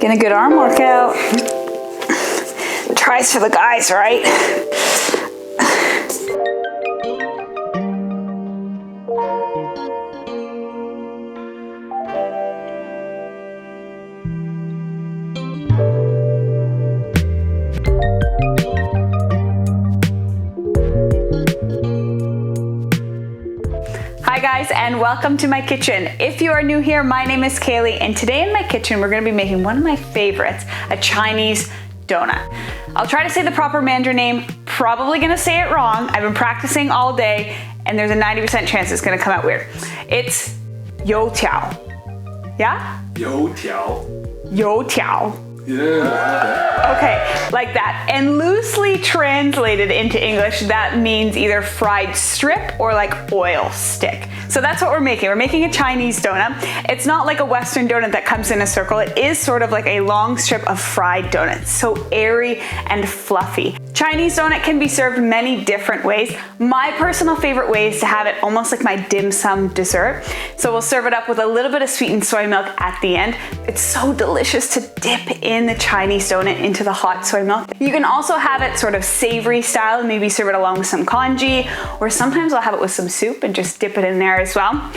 Getting a good arm workout. Tries for the guys, right? Hi guys, and welcome to my kitchen. If you are new here, my name is Kaylee, and today in my kitchen we're going to be making one of my favorites, a Chinese donut. I'll try to say the proper Mandarin name, probably going to say it wrong. I've been practicing all day and there's a 90% chance it's going to come out weird. It's Youtiao. Yeah? Youtiao. Youtiao. Yeah. Okay, like that. And loosely translated into English, that means either fried strip or like oil stick. So that's what we're making. We're making a Chinese donut. It's not like a Western donut that comes in a circle. It is sort of like a long strip of fried donuts, so airy and fluffy. Chinese donut can be served many different ways. My personal favorite way is to have it almost like my dim sum dessert. So we'll serve it up with a little bit of sweetened soy milk at the end. It's so delicious to dip in the Chinese donut into the hot soy milk. You can also have it sort of savory style and maybe serve it along with some congee, or sometimes I'll have it with some soup and just dip it in there as well.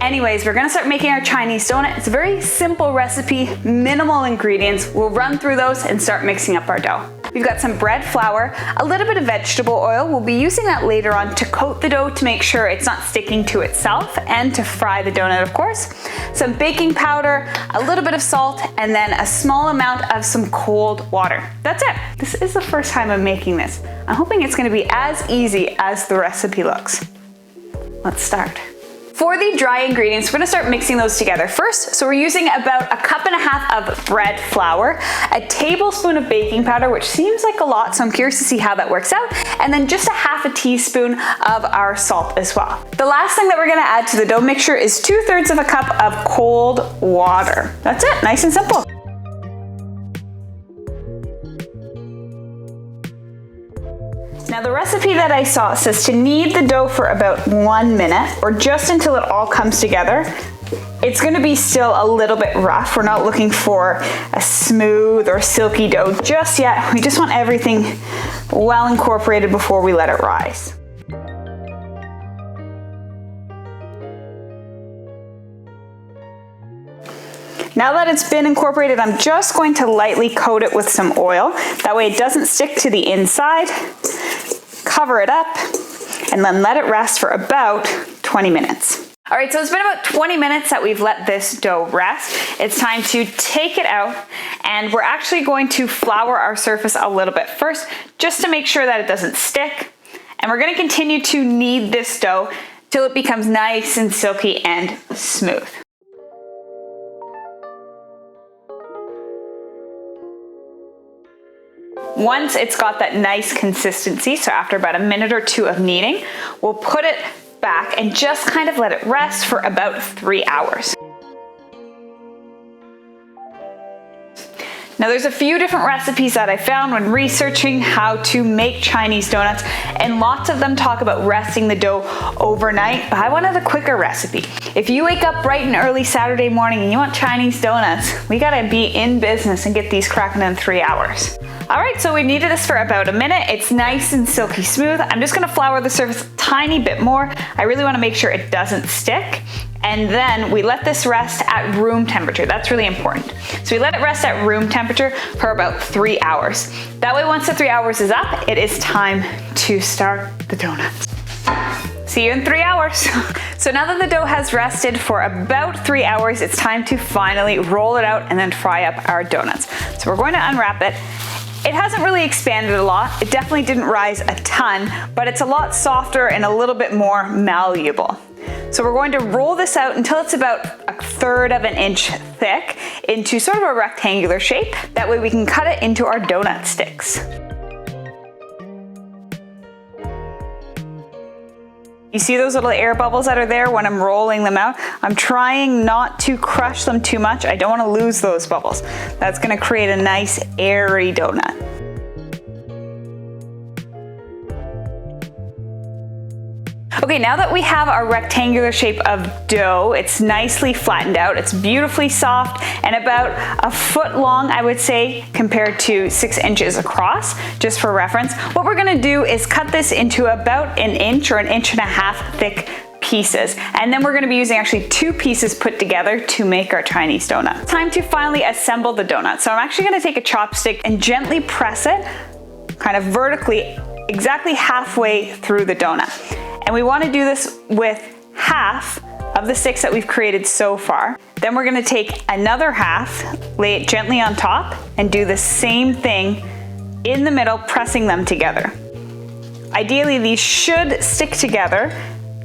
Anyways, we're gonna start making our Chinese donut. It's a very simple recipe, minimal ingredients. We'll run through those and start mixing up our dough. We've got some bread flour, a little bit of vegetable oil. We'll be using that later on to coat the dough to make sure it's not sticking to itself, and to fry the donut, of course. Some baking powder, a little bit of salt, and then a small amount of some cold water. That's it. This is the first time I'm making this. I'm hoping it's gonna be as easy as the recipe looks. Let's start. For the dry ingredients, we're gonna start mixing those together first. So we're using about 1.5 cups of bread flour, a tablespoon of baking powder, which seems like a lot, so I'm curious to see how that works out, and then just 1/2 teaspoon of our salt as well. The last thing that we're gonna add to the dough mixture is 2/3 of a cup of cold water. That's it, nice and simple. Now the recipe that I saw says to knead the dough for about 1 minute, or just until it all comes together. It's gonna be still a little bit rough. We're not looking for a smooth or silky dough just yet. We just want everything well incorporated before we let it rise. Now that it's been incorporated, I'm just going to lightly coat it with some oil. That way it doesn't stick to the inside. Cover it up, and then let it rest for about 20 minutes. All right, so it's been about 20 minutes that we've let this dough rest. It's time to take it out, and we're actually going to flour our surface a little bit first, just to make sure that it doesn't stick. And we're gonna continue to knead this dough till it becomes nice and silky and smooth. Once it's got that nice consistency, so after about a minute or two of kneading, we'll put it back and just kind of let it rest for about 3 hours. Now there's a few different recipes that I found when researching how to make Chinese donuts, and lots of them talk about resting the dough overnight, but I wanted a quicker recipe. If you wake up bright and early Saturday morning and you want Chinese donuts, we gotta be in business and get these cracking in 3 hours. All right, so we kneaded this for about a minute. It's nice and silky smooth. I'm just gonna flour the surface a tiny bit more. I really wanna make sure it doesn't stick. And then we let this rest at room temperature. That's really important. So we let it rest at room temperature for about 3 hours. That way, once the 3 hours is up, it is time to start the donuts. See you in 3 hours. So now that the dough has rested for about 3 hours, it's time to finally roll it out and then fry up our donuts. So we're going to unwrap it. It hasn't really expanded a lot. It definitely didn't rise a ton, but it's a lot softer and a little bit more malleable. So we're going to roll this out until it's about 1/3 of an inch thick into sort of a rectangular shape. That way we can cut it into our donut sticks. You see those little air bubbles that are there when I'm rolling them out? I'm trying not to crush them too much. I don't want to lose those bubbles. That's going to create a nice airy donut. Okay, now that we have our rectangular shape of dough, it's nicely flattened out, it's beautifully soft, and about a foot long, I would say, compared to 6 inches across, just for reference. What we're gonna do is cut this into about an inch or an inch and a half thick pieces. And then we're gonna be using actually 2 pieces put together to make our Chinese donut. Time to finally assemble the donut. So I'm actually gonna take a chopstick and gently press it, kind of vertically, exactly halfway through the donut. And we wanna do this with half of the sticks that we've created so far. Then we're gonna take another half, lay it gently on top, and do the same thing in the middle, pressing them together. Ideally, these should stick together.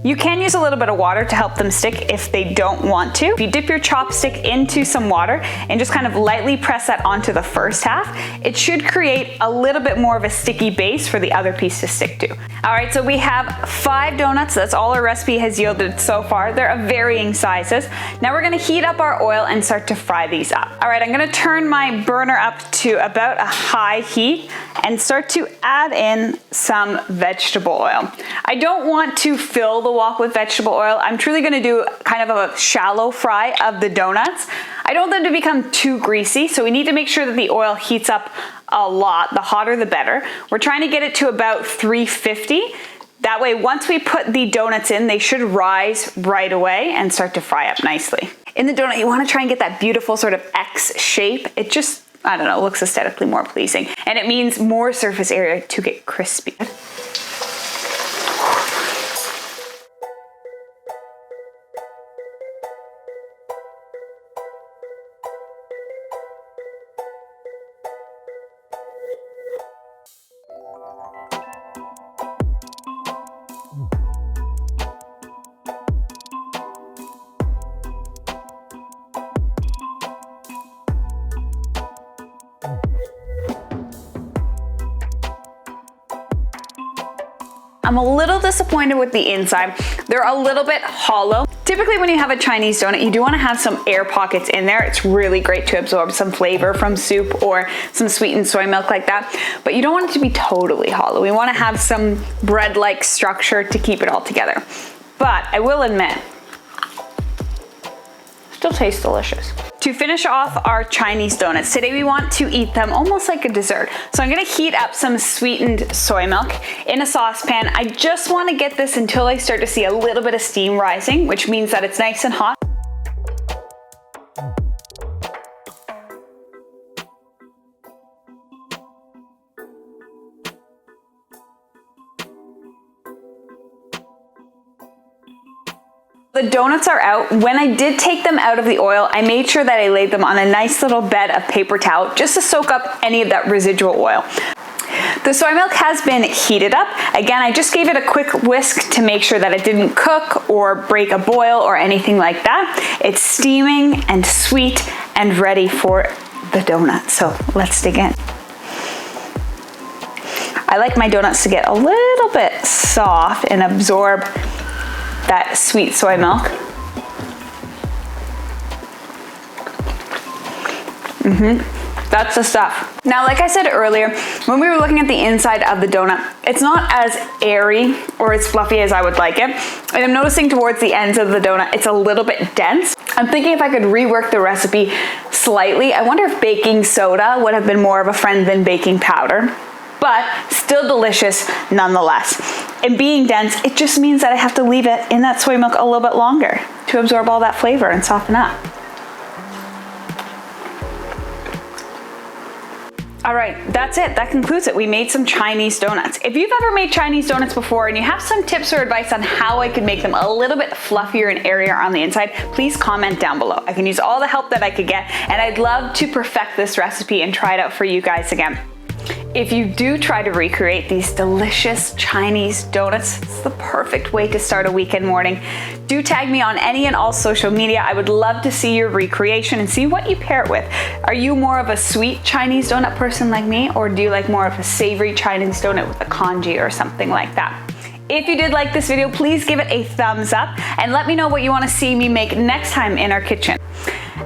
You can use a little bit of water to help them stick if they don't want to. If you dip your chopstick into some water and just kind of lightly press that onto the first half, it should create a little bit more of a sticky base for the other piece to stick to. All right, so we have 5 donuts. That's all our recipe has yielded so far. They're of varying sizes. Now we're gonna heat up our oil and start to fry these up. All right, I'm gonna turn my burner up to about a high heat and start to add in some vegetable oil. I don't want to fill the wok with vegetable oil. I'm truly gonna do kind of a shallow fry of the donuts. I don't want them to become too greasy, so we need to make sure that the oil heats up a lot. The hotter the better. We're trying to get it to about 350. That way, once we put the donuts in, they should rise right away and start to fry up nicely. In the donut, you wanna try and get that beautiful sort of X shape. It just, I don't know, looks aesthetically more pleasing. And it means more surface area to get crispy. I'm a little disappointed with the inside. They're a little bit hollow. Typically when you have a Chinese donut, you do want to have some air pockets in there. It's really great to absorb some flavor from soup or some sweetened soy milk like that. But you don't want it to be totally hollow. We want to have some bread-like structure to keep it all together. But I will admit, still tastes delicious. To finish off our Chinese donuts, today we want to eat them almost like a dessert. So I'm gonna heat up some sweetened soy milk in a saucepan. I just wanna get this until I start to see a little bit of steam rising, which means that it's nice and hot. The donuts are out. When I did take them out of the oil, I made sure that I laid them on a nice little bed of paper towel just to soak up any of that residual oil. The soy milk has been heated up. Again, I just gave it a quick whisk to make sure that it didn't cook or break a boil or anything like that. It's steaming and sweet and ready for the donut. So let's dig in. I like my donuts to get a little bit soft and absorb that sweet soy milk. That's the stuff. Now, like I said earlier, when we were looking at the inside of the donut, it's not as airy or as fluffy as I would like it. And I'm noticing towards the ends of the donut, it's a little bit dense. I'm thinking if I could rework the recipe slightly. I wonder if baking soda would have been more of a friend than baking powder, but still delicious nonetheless. And being dense, it just means that I have to leave it in that soy milk a little bit longer to absorb all that flavor and soften up. All right, that's it. That concludes it. We made some Chinese donuts. If you've ever made Chinese donuts before and you have some tips or advice on how I could make them a little bit fluffier and airier on the inside, please comment down below. I can use all the help that I could get, and I'd love to perfect this recipe and try it out for you guys again. If you do try to recreate these delicious Chinese donuts, it's the perfect way to start a weekend morning. Do tag me on any and all social media. I would love to see your recreation and see what you pair it with. Are you more of a sweet Chinese donut person like me, or do you like more of a savory Chinese donut with a congee or something like that? If you did like this video, please give it a thumbs up and let me know what you want to see me make next time in our kitchen.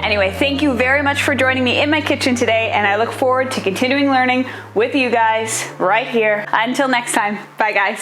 Anyway, thank you very much for joining me in my kitchen today, and I look forward to continuing learning with you guys right here. Until next time, bye guys.